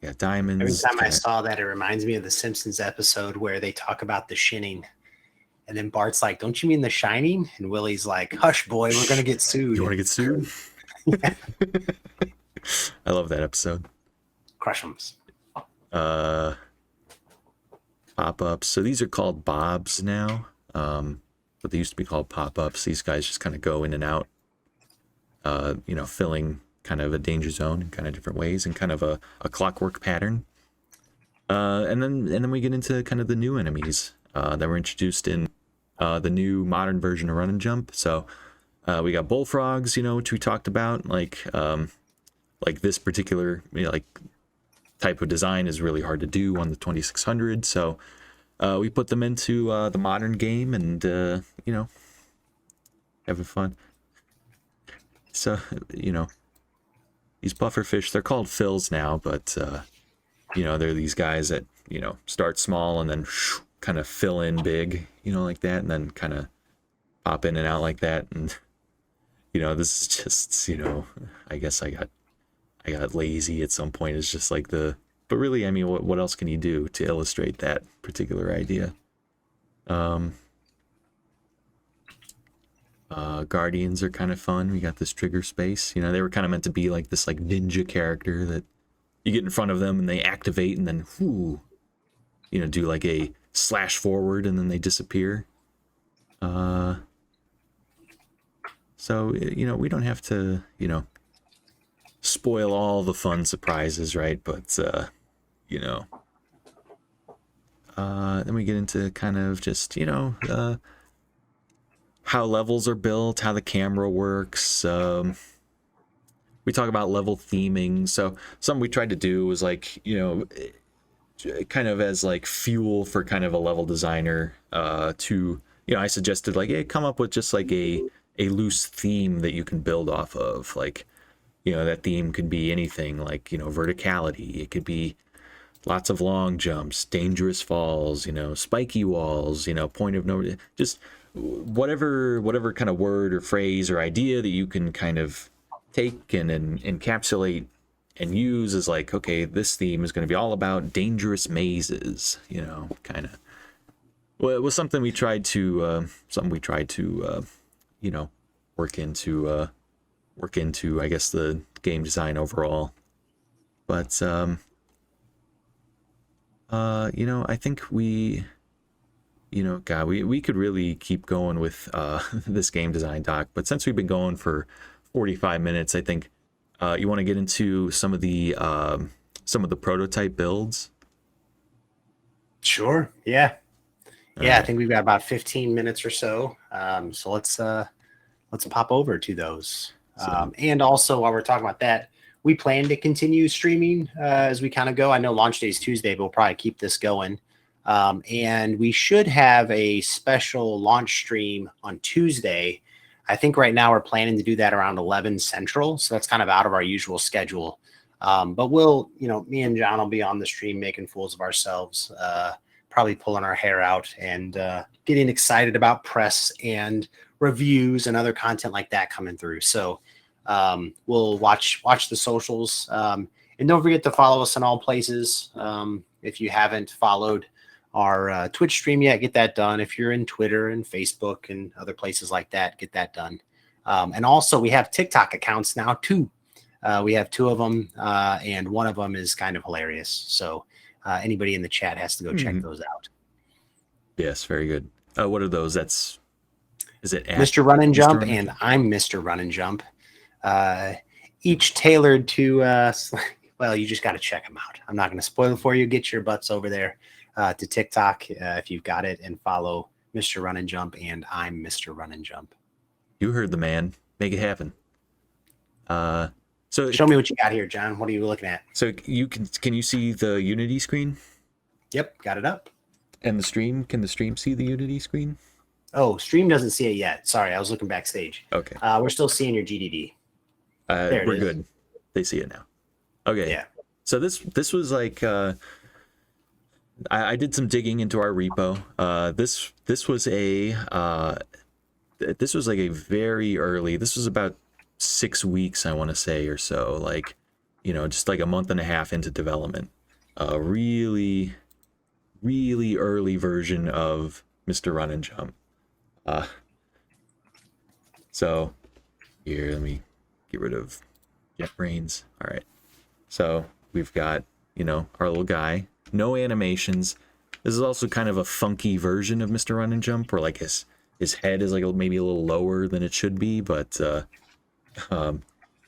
yeah, diamonds. Every time I saw that, it reminds me of the Simpsons episode where they talk about the shinning. And then Bart's like, "Don't you mean the shining?" And Willie's like, "Hush, boy, we're going to get sued." You want to get sued? I love that episode. Crushums. Pop-ups. So these are called bobs now, but they used to be called pop-ups. These guys just kind of go in and out, you know, filling kind of a danger zone in kind of different ways, and kind of a clockwork pattern. And then we get into kind of the new enemies that were introduced in the new modern version of Run and Jump. So we got bullfrogs, you know, which we talked about, like this particular, you know, like type of design is really hard to do on the 2600. So we put them into the modern game, and you know, having fun. So, you know, these pufferfish, they're called fills now, but you know, they're these guys that, you know, start small and then kind of fill in big, you know, like that, and then kind of pop in and out like that. And you know, this is just, you know, I guess I got lazy at some point. It's just like but really, I mean, what else can you do to illustrate that particular idea? Guardians are kind of fun. We got this trigger space. You know, they were kind of meant to be like this like ninja character that you get in front of them and they activate, and then whoo, you know, do like a slash forward, and then they disappear. So, you know, we don't have to, you know, spoil all the fun surprises, right? But you know, then we get into kind of just, you know, how levels are built, how the camera works. We talk about level theming. So something we tried to do was like, you know, kind of as like fuel for kind of a level designer to, you know, I suggested like, hey, come up with just like a loose theme that you can build off of. Like, you know, that theme could be anything, like, you know, verticality. It could be lots of long jumps, dangerous falls, you know, spiky walls, you know, point of no, just whatever kind of word or phrase or idea that you can kind of take and encapsulate and use as like, okay, this theme is going to be all about dangerous mazes, you know, kind of. Well, it was something we tried to you know, work into I guess the game design overall. But you know, I think we God, we could really keep going with this game design doc, but since we've been going for 45 minutes, I think you want to get into some of the prototype builds. Sure. Yeah. All Yeah. I right. think we've got about 15 minutes or so. So let's pop over to those. So And also, while we're talking about that, we plan to continue streaming as we kind of go. I know launch day is Tuesday, but we'll probably keep this going. And we should have a special launch stream on Tuesday. I think right now we're planning to do that around 11 Central. So that's kind of out of our usual schedule. But me and John will be on the stream making fools of ourselves, probably pulling our hair out and getting excited about press and reviews and other content like that coming through. So we'll watch the socials. And don't forget to follow us in all places. If you haven't followed our Twitch stream yet, get that done. If you're in Twitter and Facebook and other places like that, get that done. And also we have TikTok accounts now too. We have two of them, and one of them is kind of hilarious. So anybody in the chat has to go check those out. yes, very good. What are those? Is it at Mr. Run and Mr. Jump Run and I'm Mr. Run and Jump. Each tailored to, well, you just got to check them out. I'm not going to spoil it for you. Get your butts over there to TikTok if you've got it, and follow Mr. Run and Jump and I'm Mr. Run and Jump. You heard the man. Make it happen. So Show me what you got here, John. What are you looking at? So can you see the Unity screen Yep, got it up. and the stream? Can the stream see the Unity screen? Oh, stream doesn't see it yet. Sorry, I was looking backstage. Okay. We're still seeing your GDD. We're good. They see it now. Okay. Yeah. So this was like I did some digging into our repo. This was like a very early. This was about 6 weeks, I want to say, or so. Like, just like a month and a half into development. A really, really early version of Mr. Run and Jump. So here, let me get rid of JetBrains. All right. So we've got, our little guy, no animations. This is also kind of a funky version of Mr. Run and Jump, where like his head is like maybe a little lower than it should be, but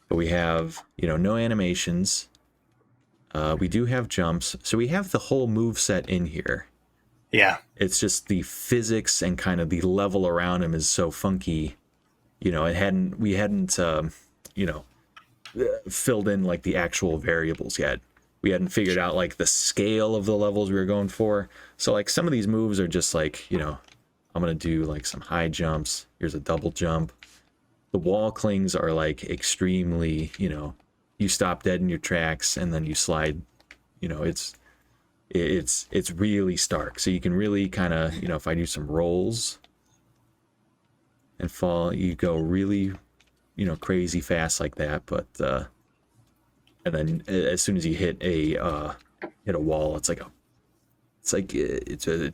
we have, no animations. We do have jumps. So we have the whole move set in here. Yeah. It's just the physics and kind of the level around him is so funky. We hadn't filled in like the actual variables yet. We hadn't figured out like the scale of the levels we were going for. So like some of these moves are just like, I'm going to do like some high jumps. Here's a double jump. The wall clings are like extremely, you stop dead in your tracks and then you slide, it's really stark. So you can really kind of, if I do some rolls and fall, you go really, crazy fast like that. But, and then as soon as you hit a wall, it's a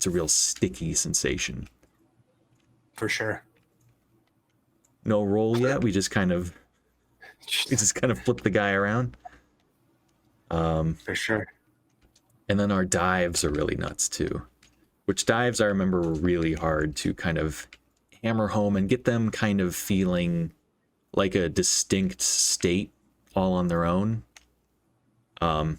real sticky sensation. For sure. No roll yet. We just kind of flip the guy around. For sure. And then our dives are really nuts too. Which dives I remember were really hard to kind of hammer home and get them kind of feeling like a distinct state all on their own. So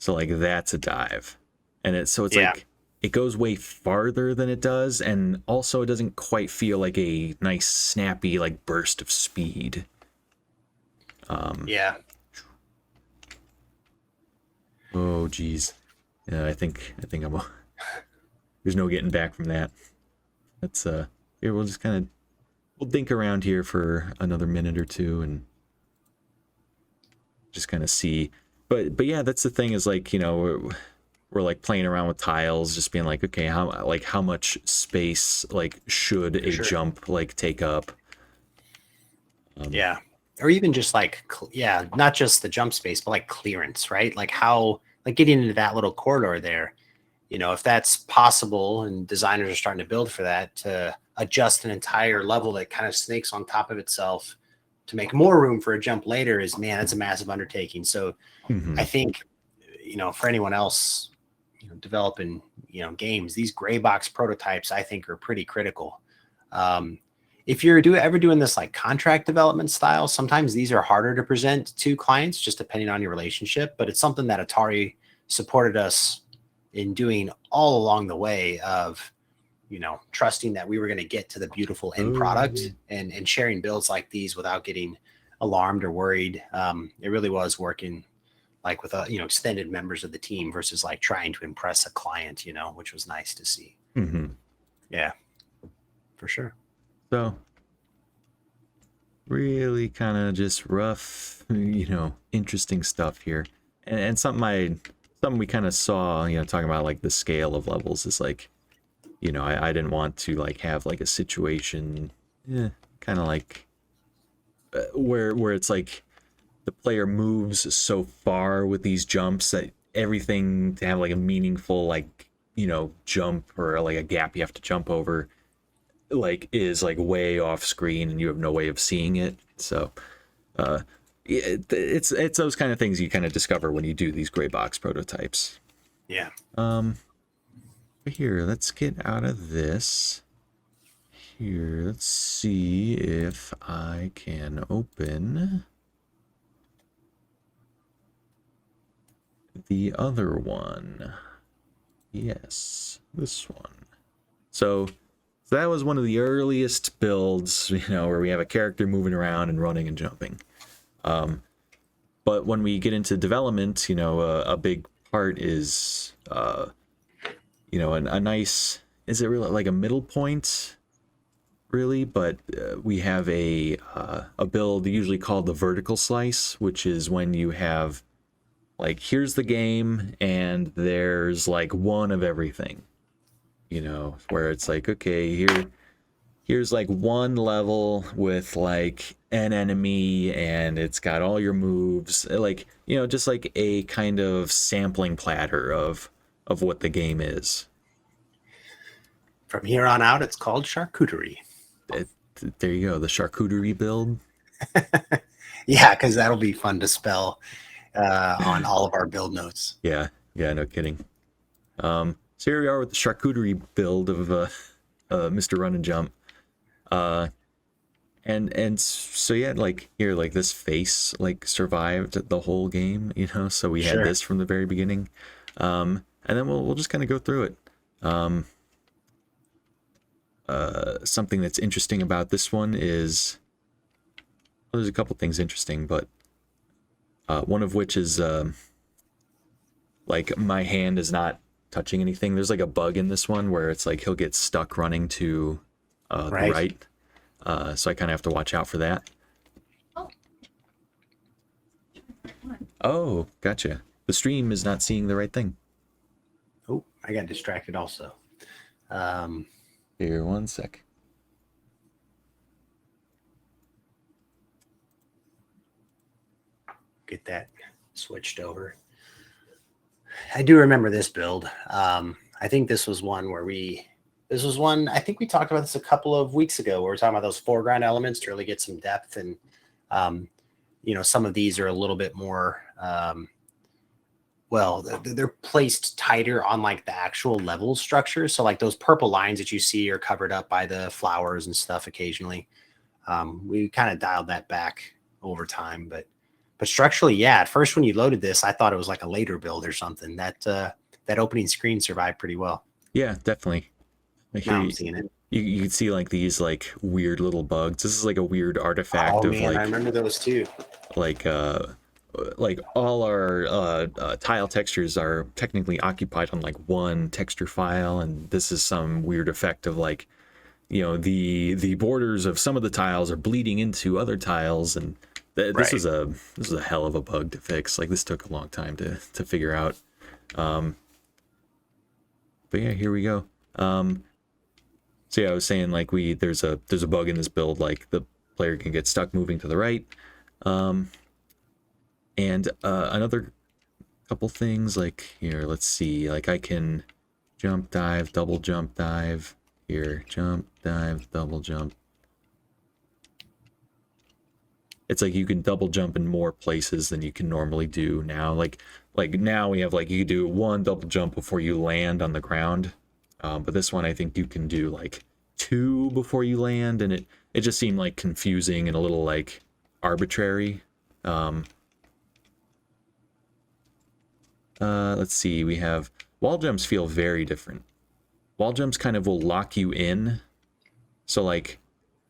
like that's a dive. And it's like it goes way farther than it does, and also it doesn't quite feel like a nice snappy like burst of speed. Yeah. Oh geez. Yeah, I think I'm there's no getting back from that. That's here we'll just kind of we'll dink around here for another minute or two and just kind of see. But yeah, that's the thing is like, we're like playing around with tiles, just being like, okay, how much space like should a jump like take up? Yeah. Or even just like, not just the jump space, but like clearance, right? Like how, like getting into that little corridor there, if that's possible and designers are starting to build for that, to adjust an entire level that kind of snakes on top of itself to make more room for a jump later that's a massive undertaking. So I think, for anyone else, developing, games, these gray box prototypes I think are pretty critical. If you're ever doing this like contract development style, sometimes these are harder to present to clients just depending on your relationship, but it's something that Atari supported us in doing all along the way of, trusting that we were going to get to the beautiful end product and sharing builds like these without getting alarmed or worried. It really was working like with extended members of the team versus like trying to impress a client, which was nice to see. Mm-hmm. Yeah, for sure. So really kind of just rough, interesting stuff here. And something we kind of saw, talking about like the scale of levels is like, I didn't want to like have like a situation kind of like where it's like the player moves so far with these jumps that everything to have like a meaningful like jump or like a gap you have to jump over like is like way off screen and you have no way of seeing it. So it's those kind of things you kind of discover when you do these gray box prototypes. Yeah. Here, let's get out of this. Here, let's see if I can open the other one. Yes, this one. So that was one of the earliest builds, where we have a character moving around and running and jumping. But when we get into development, a big part is, a nice, is it really like a middle point, really? But we have a build usually called the vertical slice, which is when you have, like, here's the game and there's like one of everything, where it's like, okay, here's like one level with like an enemy and it's got all your moves, like, just like a kind of sampling platter of what the game is. From here on out, it's called charcuterie. There you go, the charcuterie build. Yeah, because that'll be fun to spell on all of our build notes. Yeah, no kidding. So here we are with the charcuterie build of Mr. Run and Jump. And so yeah, like here, like this face like survived the whole game, so we had this from the very beginning. And then we'll just kind of go through it. Something that's interesting about this one is, well, there's a couple things interesting, but one of which is like my hand is not touching anything. There's like a bug in this one where it's like he'll get stuck running to the right. So I kind of have to watch out for that. Oh, gotcha. The stream is not seeing the right thing. Oh, I got distracted also. Here, one sec. Get that switched over. I do remember this build. I think this was one where I think we talked about this a couple of weeks ago, where we're talking about those foreground elements to really get some depth. And, some of these are a little bit more, they're placed tighter on like the actual level structure. So like those purple lines that you see are covered up by the flowers and stuff occasionally. We kind of dialed that back over time, but structurally, yeah, at first when you loaded this, I thought it was like a later build or something. That opening screen survived pretty well. Yeah, definitely. Now I'm seeing it. You can see like these like weird little bugs. This is like a weird artifact of like, I remember those too. Like all our tile textures are technically occupied on like one texture file, and this is some weird effect of like, the borders of some of the tiles are bleeding into other tiles, and this is a hell of a bug to fix. Like this took a long time to figure out. But yeah, here we go. So yeah, I was saying like there's a bug in this build, like the player can get stuck moving to the right. And another couple things, like here, let's see, like I can jump, dive, double jump, dive. Here, jump, dive, double jump. it's like you can double jump in more places than you can normally do now. Like now we have like you can do one double jump before you land on the ground, but this one I think you can do like two before you land, and it just seemed like confusing and a little like arbitrary. Let's see, we have wall jumps feel very different. Wall jumps kind of will lock you in. So like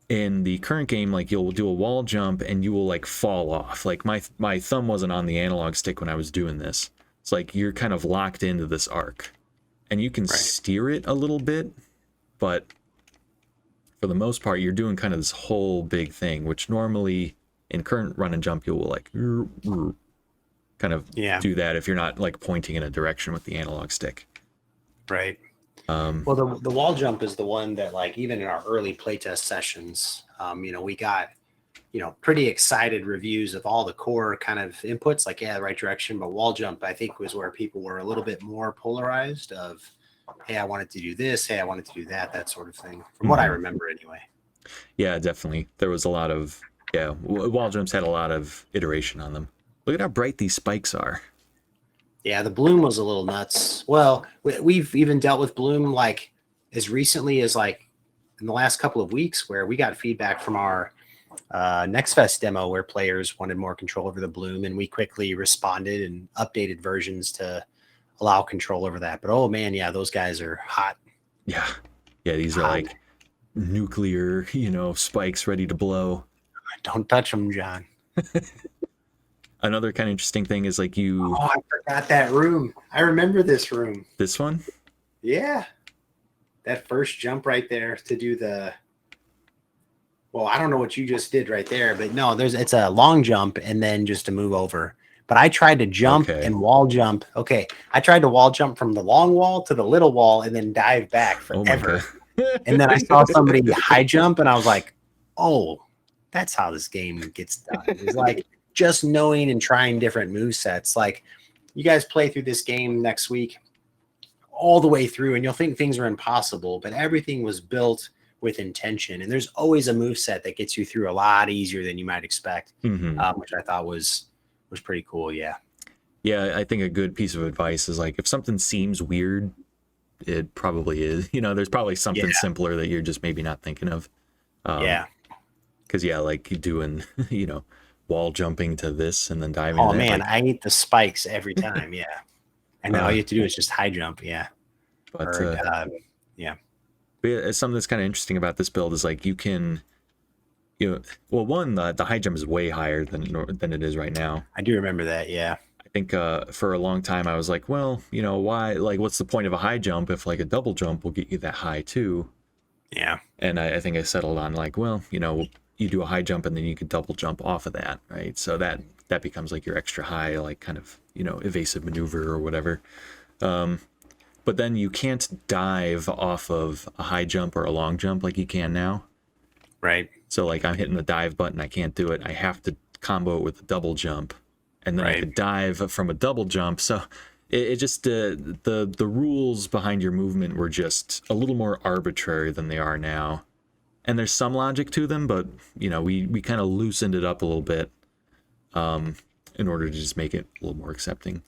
in the current game, like you'll do a wall jump and you will like fall off. Like my thumb wasn't on the analog stick when I was doing this. It's like you're kind of locked into this arc. And you can steer it a little bit, but for the most part, you're doing kind of this whole big thing, which normally in current run and jump, you'll like kind of do that if you're not like pointing in a direction with the analog stick. Right. Well, the wall jump is the one that, like, even in our early playtest sessions, we got, pretty excited reviews of all the core kind of inputs, like, the right direction. But wall jump, I think, was where people were a little bit more polarized of, hey, I wanted to do this. Hey, I wanted to do that, that sort of thing, from what I remember anyway. Yeah, definitely. There was a lot of, wall jumps had a lot of iteration on them. Look at how bright these spikes are. Yeah, the bloom was a little nuts. Well, we've even dealt with bloom like as recently as like in the last couple of weeks, where we got feedback from our Next Fest demo where players wanted more control over the bloom, and we quickly responded and updated versions to allow control over that. But oh man, yeah, those guys are hot. Yeah, these are like nuclear, spikes ready to blow. Don't touch them, John. Another kind of interesting thing is like you... Oh, I forgot that room. I remember this room. This one? Yeah. That first jump right there to do the... Well, I don't know what you just did right there, but no, it's a long jump and then just to move over. But I tried to jump and wall jump. Okay. I tried to wall jump from the long wall to the little wall and then dive back forever. And then I saw somebody high jump and I was like, oh, that's how this game gets done. It's like... just knowing and trying different move sets. Like, you guys play through this game next week all the way through and you'll think things are impossible, but everything was built with intention. And there's always a move set that gets you through a lot easier than you might expect, which I thought was pretty cool. Yeah. Yeah. I think a good piece of advice is like, if something seems weird, it probably is, there's probably something simpler that you're just maybe not thinking of. Cause like you doing, wall jumping to this and then diving. Oh man, I eat the spikes every time. Yeah, and all you have to do is just high jump. Yeah, but But something that's kind of interesting about this build is like you can, one, the high jump is way higher than it is right now. I do remember that. Yeah, I think for a long time I was like, well, why? Like, what's the point of a high jump if like a double jump will get you that high too? Yeah, and I think I settled on like, well, you do a high jump and then you can double jump off of that, right? So that becomes like your extra high, like kind of, evasive maneuver or whatever. But then you can't dive off of a high jump or a long jump like you can now. Right. So like I'm hitting the dive button, I can't do it. I have to combo it with a double jump, and then I could dive from a double jump. So it just, the rules behind your movement were just a little more arbitrary than they are now. And there's some logic to them, but we kind of loosened it up a little bit in order to just make it a little more accepting.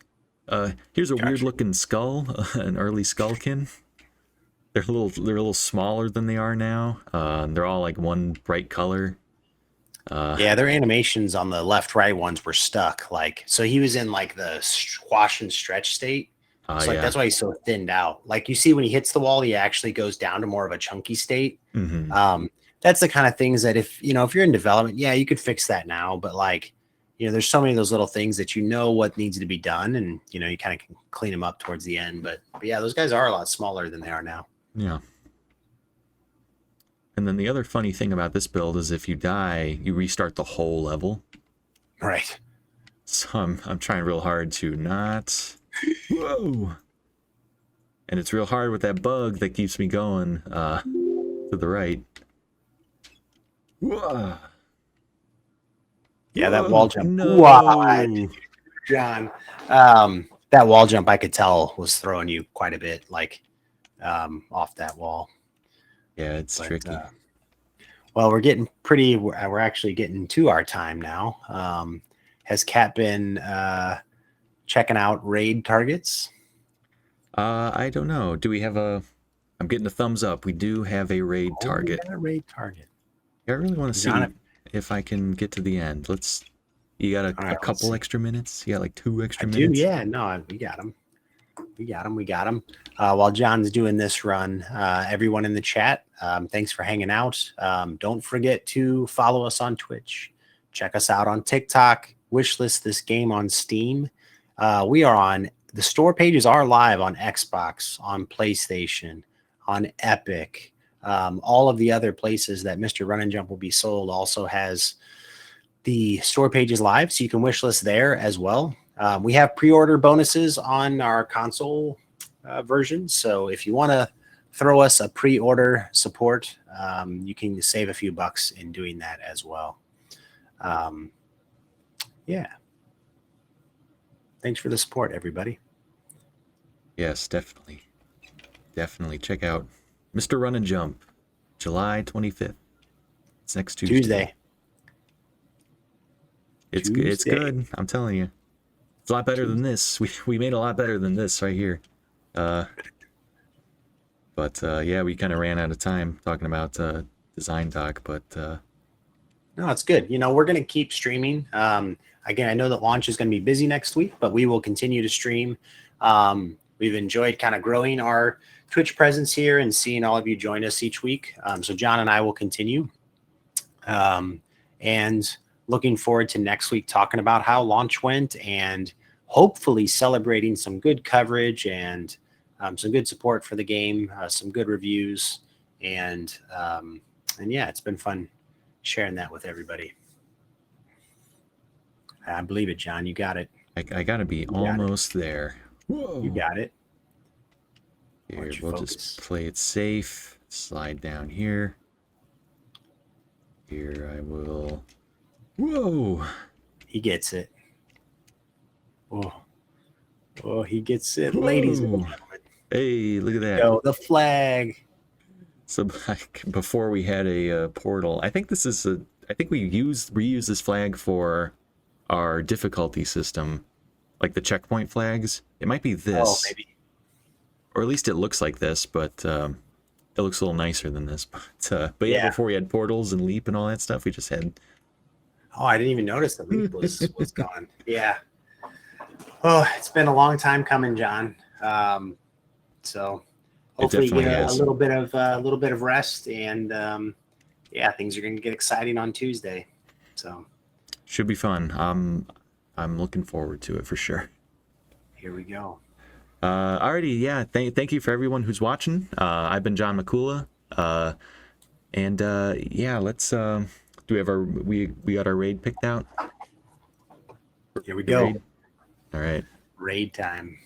Here's a weird looking skull, an early skullkin. They're a little smaller than they are now. They're all like one bright color. Their animations on the left-right ones were stuck. Like, so he was in like the squash and stretch state. So like that's why he's so thinned out. Like you see when he hits the wall, he actually goes down to more of a chunky state. That's the kind of things that if you're in development, you could fix that now. But like, there's so many of those little things that what needs to be done, and you kind of can clean them up towards the end. But yeah, those guys are a lot smaller than they are now. Yeah. And then the other funny thing about this build is if you die, you restart the whole level. Right. So I'm trying real hard to not. Whoa. And it's real hard with that bug that keeps me going to the right. Whoa. Yeah, that wall jump. No. Wow. John, that wall jump I could tell was throwing you quite a bit, like off that wall. Yeah, it's tricky. Well, we're getting pretty. We're actually getting to our time now. Has Kat been checking out raid targets? I don't know. Do we have a? I'm getting a thumbs up. We do have a raid Oh, we target. got a raid target. I really want to John, see if I can get to the end. Let's. You got all a right, let's couple see. extra minutes? You got like 2 I extra do. minutes? Yeah. No, we got him. We got him. We got him. While John's doing this run, everyone in the chat, thanks for hanging out. Don't forget to follow us on Twitch. Check us out on TikTok. Wishlist this game on Steam. We are on the store pages are live on Xbox, on PlayStation, on Epic. All of the other places that Mr. Run and Jump will be sold also has the store pages live, so you can wishlist there as well. We have pre-order bonuses on our console version, so if you want to throw us a pre-order support, you can save a few bucks in doing that as well. Yeah. Thanks for the support, everybody. Yes, definitely. Definitely. Check out Mr. Run and Jump, July 25th. It's next Tuesday. It's good. I'm telling you. It's a lot better than this. We made a lot better than this right here. But yeah, we kind of ran out of time talking about design doc, but no, it's good. You know, we're going to keep streaming. Again, I know that launch is going to be busy next week, but we will continue to stream. We've enjoyed kind of growing our Twitch presence here and seeing all of you join us each week. So John and I will continue. And looking forward to next week talking about how launch went and hopefully celebrating some good coverage and some good support for the game, some good reviews. And yeah, it's been fun sharing that with everybody. I believe it, John. You got it. I got to be almost there. Whoa. You got it. Here, we'll just play it safe. Slide down here. Here I will. Whoa! He gets it. Oh, he gets it, ladies and gentlemen. Hey, look at that. Go the flag. So before we had a portal, I think this is I think we reused this flag for our difficulty system, like the checkpoint flags. It might be this. Oh, maybe. Or at least it looks like this, but it looks a little nicer than this. But yeah, before we had portals and leap and all that stuff, we just had. Oh, I didn't even notice the leap was gone. Yeah. Oh, it's been a long time coming, John. So hopefully you get a little bit of rest, and yeah, things are going to get exciting on Tuesday. So should be fun. I'm looking forward to it for sure. Here we go. Alrighty, yeah. Thank you for everyone who's watching. I've been John Mikula, and yeah, let's. Do we have we got our raid picked out? Here we go. All right. Raid time.